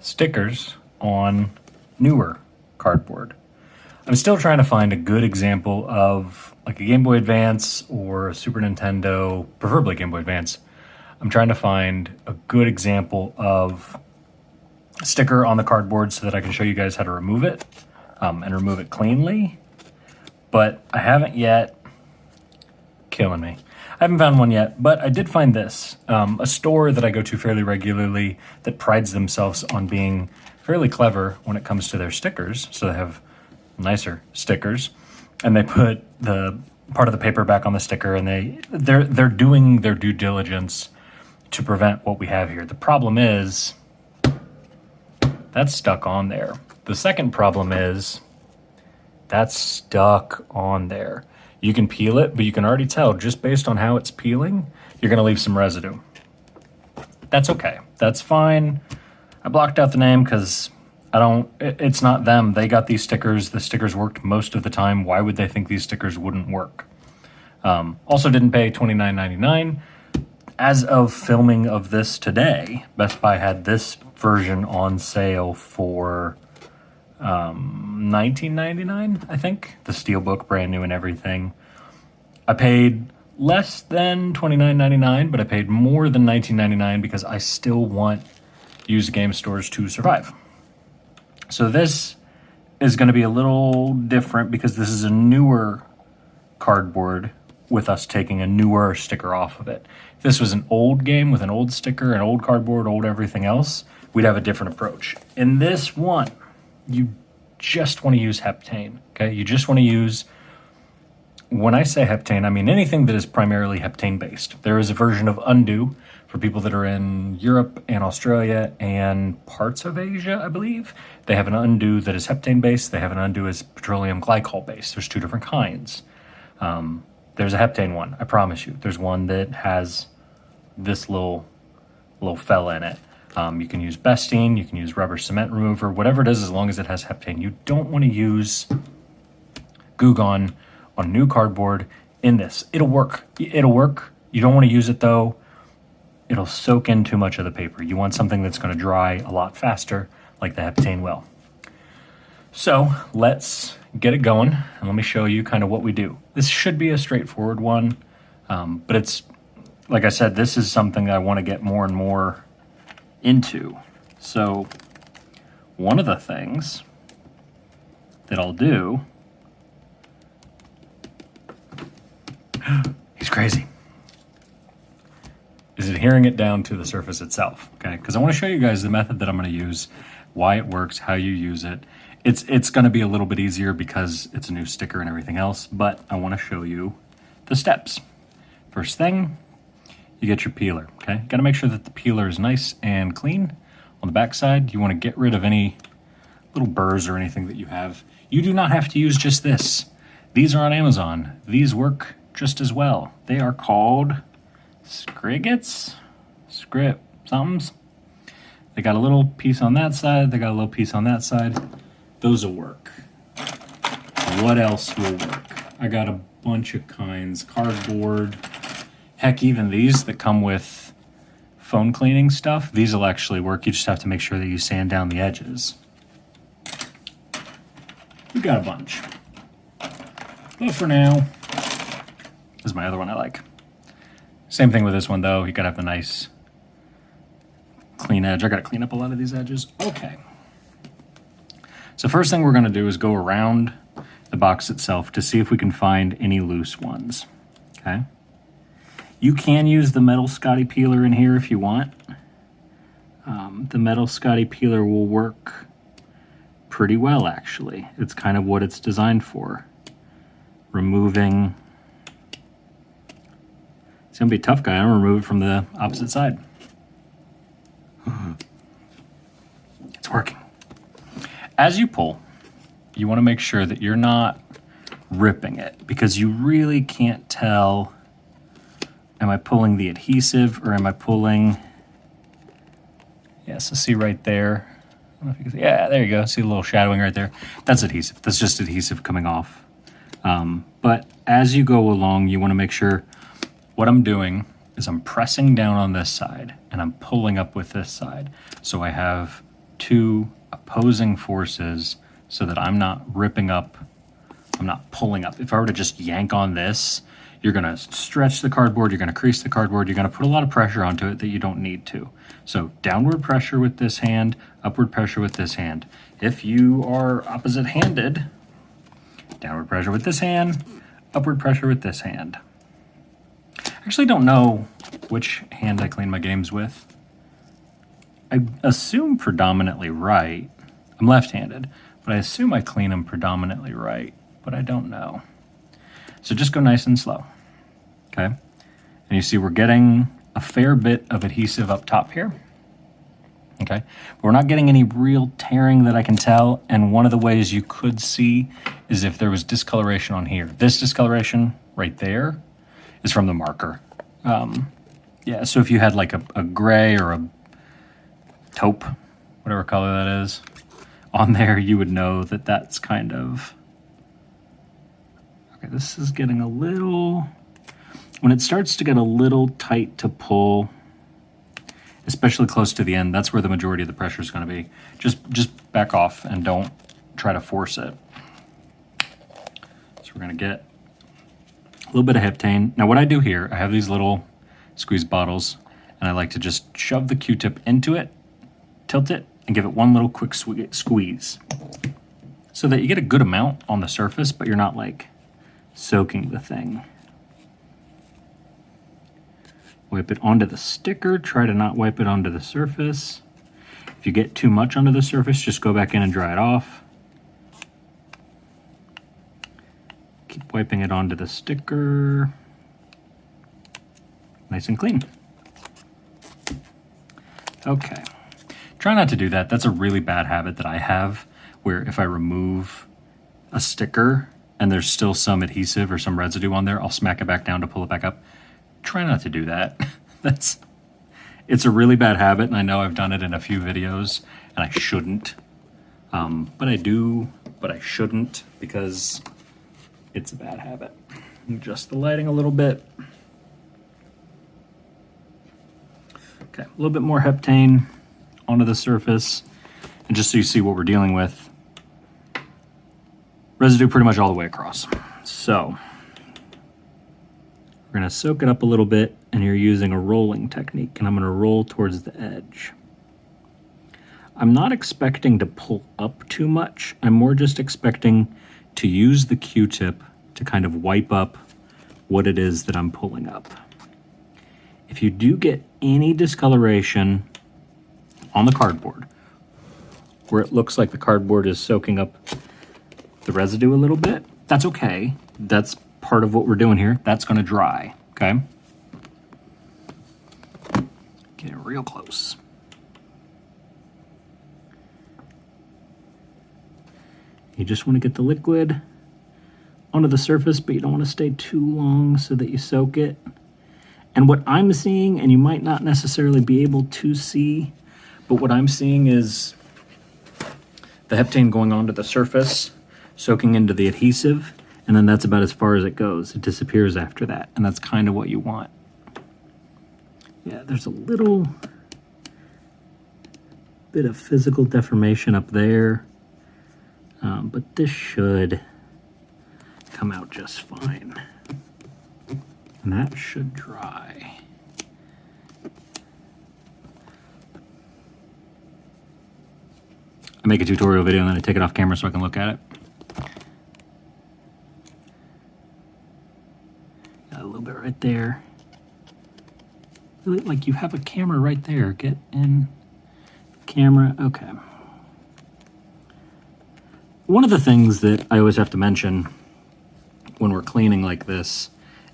stickers on newer cardboard. I'm still trying to find a good example of like a Game Boy Advance or a Super Nintendo, preferably Game Boy Advance. I'm trying to find a good example of a sticker on the cardboard so that I can show you guys how to remove it and remove it cleanly. But I haven't yet. Killing me. I haven't found one yet, but I did find this. A store that I go to fairly regularly that prides themselves on being fairly clever when it comes to their stickers. So they have nicer stickers, and they put the part of the paper back on the sticker, and they're doing their due diligence to prevent what we have here. The problem is that's stuck on there. The second problem is that's stuck on there. You can peel it, but you can already tell just based on how it's peeling, you're gonna leave some residue. That's okay, that's fine. I blocked out the name because it's not them. They got these stickers. The stickers worked most of the time. Why would they think these stickers wouldn't work? Also didn't pay $29.99. As of filming of this today, Best Buy had this version on sale for $19.99, I think. The Steelbook, brand new and everything. I paid less than $29.99, but I paid more than $19.99 because I still want used game stores to survive. So this is going to be a little different because this is a newer cardboard with us taking a newer sticker off of it. If this was an old game with an old sticker, an old cardboard, old everything else, we'd have a different approach. In this one, you just want to use Heptane, okay? You just want to use, when I say Heptane, I mean anything that is primarily Heptane based. There is a version of Undo for people that are in Europe and Australia and parts of Asia, I believe. They have an Undo that is Heptane based. They have an Undo as petroleum glycol based. There's two different kinds. There's a Heptane one, I promise you. There's one that has this little fella in it. You can use Bestine, you can use rubber cement remover, whatever it is, as long as it has Heptane. You don't want to use Goo Gone on new cardboard in this. It'll work. It'll work. You don't want to use it though. It'll soak in too much of the paper. You want something that's going to dry a lot faster, like the Heptane will. So let's get it going, and let me show you kind of what we do. This should be a straightforward one, but it's, like I said, this is something that I want to get more and more into. So one of the things that I'll do, he's crazy, is adhering it down to the surface itself, okay? Because I want to show you guys the method that I'm going to use, why it works, how you use it. It's going to be a little bit easier because it's a new sticker and everything else, but I want to show you the steps. First thing, you get your peeler, okay? Got to make sure that the peeler is nice and clean. On the back side, you want to get rid of any little burrs or anything that you have. You do not have to use just this. These are on Amazon. These work just as well. They are called Scriggets? Somethings. They got a little piece on that side. They got a little piece on that side. Those will work. What else will work? I got a bunch of kinds. Cardboard. Heck, even these that come with phone cleaning stuff, these will actually work. You just have to make sure that you sand down the edges. We got a bunch. But for now, this is my other one I like. Same thing with this one though. You gotta have the nice clean edge. I gotta clean up a lot of these edges. Okay. So first thing we're gonna do is go around the box itself to see if we can find any loose ones, okay? You can use the metal Scotty peeler in here if you want. The metal Scotty peeler will work pretty well, actually. It's kind of what it's designed for. Removing, it's gonna be a tough guy. I'm gonna remove it from the opposite side. It's working. As you pull, you wanna make sure that you're not ripping it because you really can't tell, am I pulling the adhesive or am I pulling, so see right there. I don't know if you can see. Yeah, there you go. See a little shadowing right there? That's adhesive. That's just adhesive coming off. But as you go along, you want to make sure what I'm doing is I'm pressing down on this side and I'm pulling up with this side. So I have two opposing forces so that I'm not ripping up, I'm not pulling up. If I were to just yank on this, you're gonna stretch the cardboard, you're gonna crease the cardboard, you're gonna put a lot of pressure onto it that you don't need to. So downward pressure with this hand, upward pressure with this hand. If you are opposite-handed, downward pressure with this hand, upward pressure with this hand. I actually don't know which hand I clean my games with. I assume predominantly right. I'm left-handed, but I assume I clean them predominantly right, but I don't know. So just go nice and slow, okay? And you see we're getting a fair bit of adhesive up top here, okay? But we're not getting any real tearing that I can tell, and one of the ways you could see is if there was discoloration on here. This discoloration right there is from the marker. Yeah, so if you had like a gray or a taupe, whatever color that is, on there, you would know that that's kind of... Okay, this is getting a little... When it starts to get a little tight to pull, especially close to the end, that's where the majority of the pressure is going to be. Just back off and don't try to force it. So we're going to get a little bit of Heptane. Now what I do here, I have these little squeeze bottles, and I like to just shove the Q-tip into it, tilt it, and give it one little quick squeeze so that you get a good amount on the surface, but you're not like soaking the thing. Wipe it onto the sticker. Try to not wipe it onto the surface. If you get too much onto the surface, just go back in and dry it off. Keep wiping it onto the sticker. Nice and clean. Okay. Try not to do that. That's a really bad habit that I have, where if I remove a sticker and there's still some adhesive or some residue on there, I'll smack it back down to pull it back up. Try not to do that. It's a really bad habit, and I know I've done it in a few videos, and I shouldn't. But I do, but I shouldn't, because it's a bad habit. Adjust the lighting a little bit. Okay, a little bit more Heptane onto the surface, and just so you see what we're dealing with, residue pretty much all the way across. So we're going to soak it up a little bit, and you're using a rolling technique, and I'm going to roll towards the edge. I'm not expecting to pull up too much. I'm more just expecting to use the Q-tip to kind of wipe up what it is that I'm pulling up. If you do get any discoloration on the cardboard, where it looks like the cardboard is soaking up the residue a little bit, that's okay. That's part of what we're doing here. That's going to dry, okay? Get it real close. You just want to get the liquid onto the surface, but you don't want to stay too long so that you soak it. And what I'm seeing, and you might not necessarily be able to see, but what I'm seeing is the Heptane going onto the surface, soaking into the adhesive, and then that's about as far as it goes. It disappears after that, and that's kind of what you want. Yeah, there's a little bit of physical deformation up there, but this should come out just fine. And that should dry. I make a tutorial video and then I take it off camera so I can look at it. Got a little bit right there. Really, like you have a camera right there. Get in camera. Okay. One of the things that I always have to mention when we're cleaning like this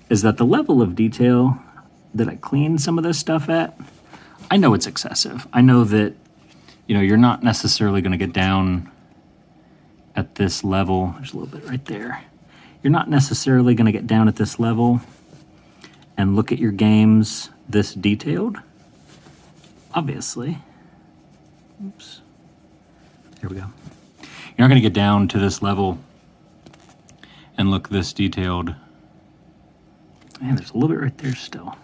is that the level of detail that I clean some of this stuff at, I know it's excessive. I know that, you know, you're not necessarily going to get down at this level. There's a little bit right there. You're not necessarily going to get down at this level and look at your games this detailed. Obviously. Oops. There we go. You're not going to get down to this level and look this detailed. Man, there's a little bit right there still.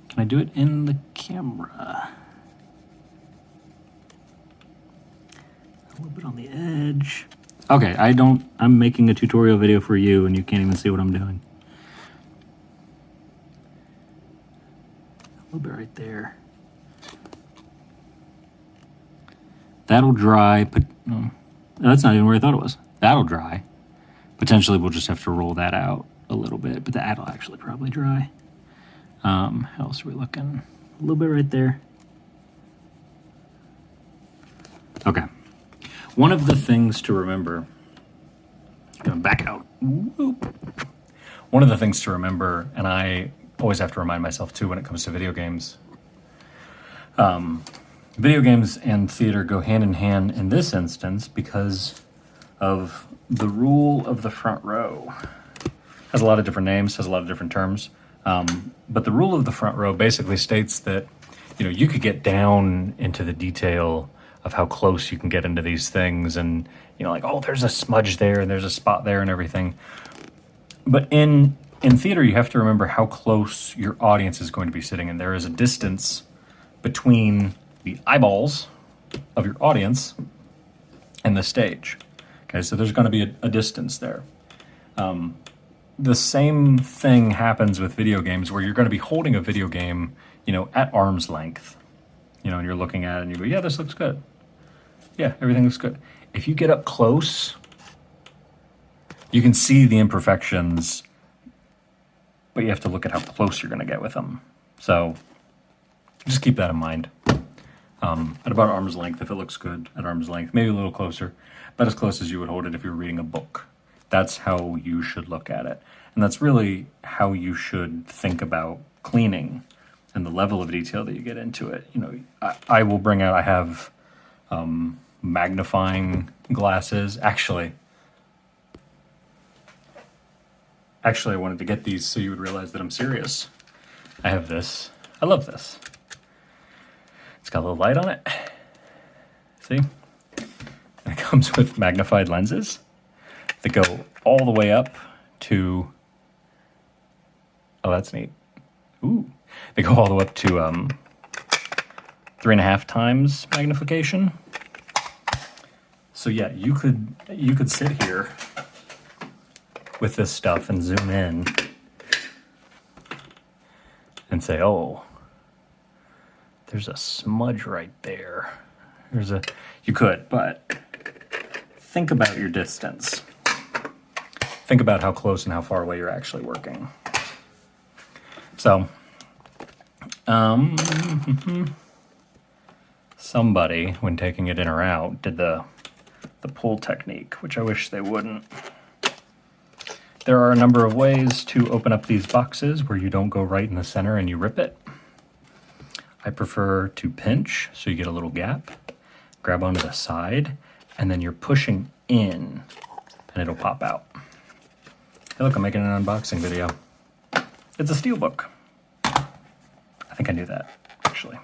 Can I do it in the camera? bit on the edge. Okay, I'm making a tutorial video for you and you can't even see what I'm doing. A little bit right there. That'll dry, but no, that's not even where I thought it was. That'll dry. Potentially we'll just have to roll that out a little bit, but that'll actually probably dry. How else are we looking? A little bit right there. Okay. One of the things to remember, gonna back out. Whoop. One of the things to remember, and I always have to remind myself too when it comes to video games, video games and theater go hand in hand in this instance because of the rule of the front row. Has a lot of different names, has a lot of different terms, but the rule of the front row basically states that, you know, you could get down into the detail of how close you can get into these things, and, you know, like, oh, there's a smudge there and there's a spot there and everything. But in theater, you have to remember how close your audience is going to be sitting, and there is a distance between the eyeballs of your audience and the stage. Okay, so there's going to be a distance there. The same thing happens with video games, where you're going to be holding a video game, you know, at arm's length, you know, and you're looking at it and you go, yeah, this looks good. Yeah, everything looks good. If you get up close, you can see the imperfections, but you have to look at how close you're going to get with them. So just keep that in mind. At about arm's length, if it looks good, at arm's length, maybe a little closer, but as close as you would hold it if you were reading a book. That's how you should look at it. And that's really how you should think about cleaning and the level of detail that you get into it. You know, I will bring out, I have magnifying glasses. Actually, I wanted to get these so you would realize that I'm serious. I have this. I love this. It's got a little light on it. See? And it comes with magnified lenses that go all the way up to, oh, that's neat. Ooh. They go all the way up to 3.5 times magnification. So yeah, you could sit here with this stuff and zoom in and say, oh, there's a smudge right there. You could, but think about your distance. Think about how close and how far away you're actually working. So, somebody, when taking it in or out, did the pull technique, which I wish they wouldn't. There are a number of ways to open up these boxes where you don't go right in the center and you rip it. I prefer to pinch, so you get a little gap, grab onto the side, and then you're pushing in, and it'll pop out. Hey, look, I'm making an unboxing video. It's a steelbook. I think I knew that, actually.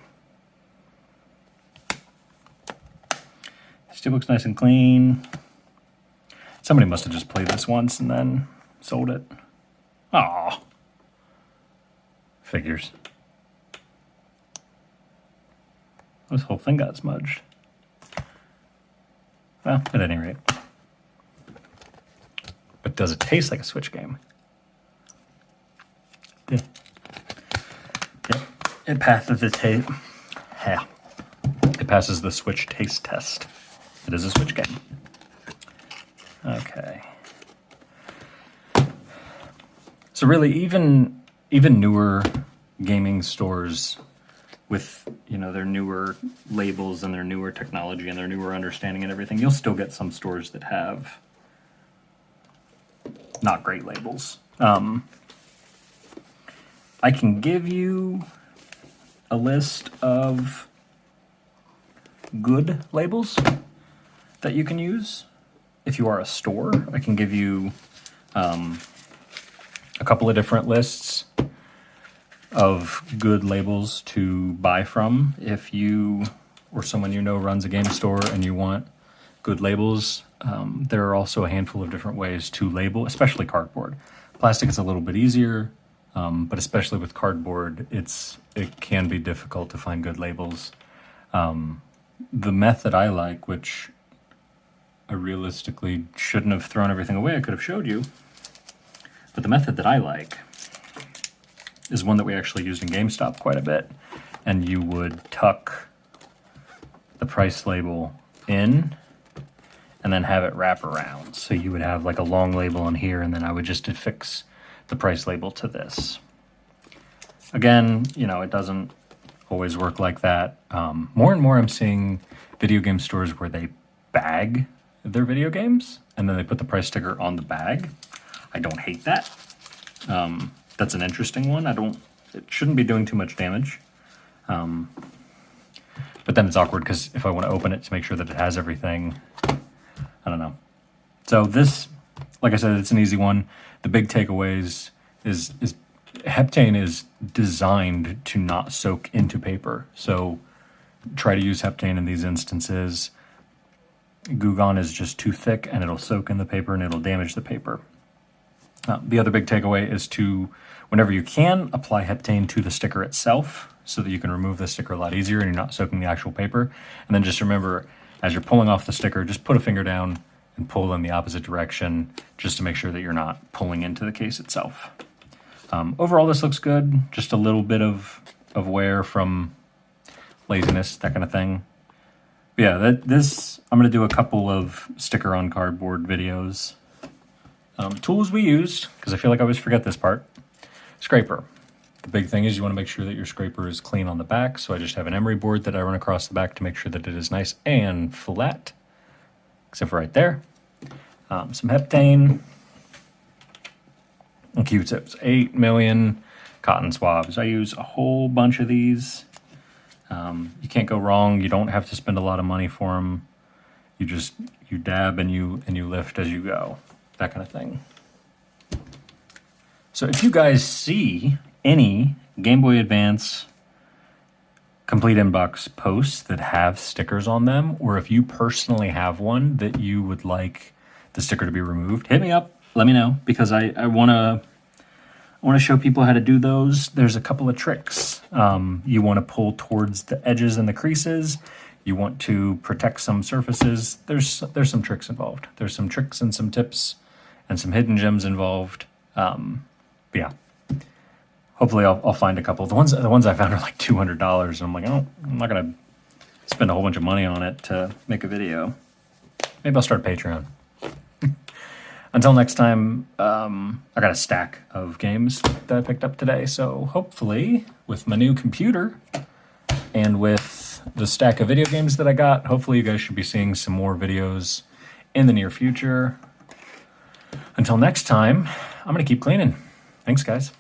Steelbook's nice and clean. Somebody must have just played this once and then sold it. Aw. Figures. This whole thing got smudged. Well, at any rate. But does it taste like a Switch game? Yeah. It passes the taste. Yeah. It passes the Switch taste test. It is a Switch game. Okay. So really, even newer gaming stores with, you know, their newer labels and their newer technology and their newer understanding and everything, you'll still get some stores that have not great labels. I can give you a list of good labels that you can use. If you are a store, I can give you a couple of different lists of good labels to buy from. If you or someone you know runs a game store and you want good labels, there are also a handful of different ways to label, especially cardboard. Plastic is a little bit easier, but especially with cardboard, it can be difficult to find good labels. The method I like, which I realistically shouldn't have thrown everything away. I could have showed you. But the method that I like is one that we actually used in GameStop quite a bit. And you would tuck the price label in and then have it wrap around. So you would have like a long label on here, and then I would just affix the price label to this. Again, you know, it doesn't always work like that. More and more I'm seeing video game stores where they bag their video games and then they put the price sticker on the bag. I don't hate that. That's an interesting one. It shouldn't be doing too much damage. But then it's awkward because if I want to open it to make sure that it has everything, I don't know. So this, like I said, it's an easy one. The big takeaways is Heptane is designed to not soak into paper. So try to use Heptane in these instances. Goo Gone is just too thick and it'll soak in the paper and it'll damage the paper. The other big takeaway is to, whenever you can, apply Heptane to the sticker itself so that you can remove the sticker a lot easier and you're not soaking the actual paper. And then just remember, as you're pulling off the sticker, just put a finger down and pull in the opposite direction just to make sure that you're not pulling into the case itself. Overall, this looks good. Just a little bit of wear from laziness, that kind of thing. But yeah, I'm going to do a couple of sticker on cardboard videos. Tools we used, because I feel like I always forget this part. Scraper. The big thing is you want to make sure that your scraper is clean on the back, so I just have an emery board that I run across the back to make sure that it is nice and flat, except for right there. Some Heptane and Qtips. 8 million cotton swabs. I use a whole bunch of these. You can't go wrong. You don't have to spend a lot of money for them. You dab and you lift as you go. That kind of thing. So if you guys see any Game Boy Advance Complete Inbox posts that have stickers on them, or if you personally have one that you would like the sticker to be removed, hit me up, let me know, because I want to show people how to do those. There's a couple of tricks. You want to pull towards the edges and the creases. You want to protect some surfaces. There's some tricks involved. There's some tricks and some tips and some hidden gems involved. But yeah, hopefully I'll find a couple. The ones I found are like $200, and I'm like, oh, I'm not gonna spend a whole bunch of money on it to make a video. Maybe I'll start a Patreon. Until next time, I got a stack of games that I picked up today. So hopefully, with my new computer and with the stack of video games that I got, hopefully you guys should be seeing some more videos in the near future. Until next time, I'm going to keep cleaning. Thanks, guys.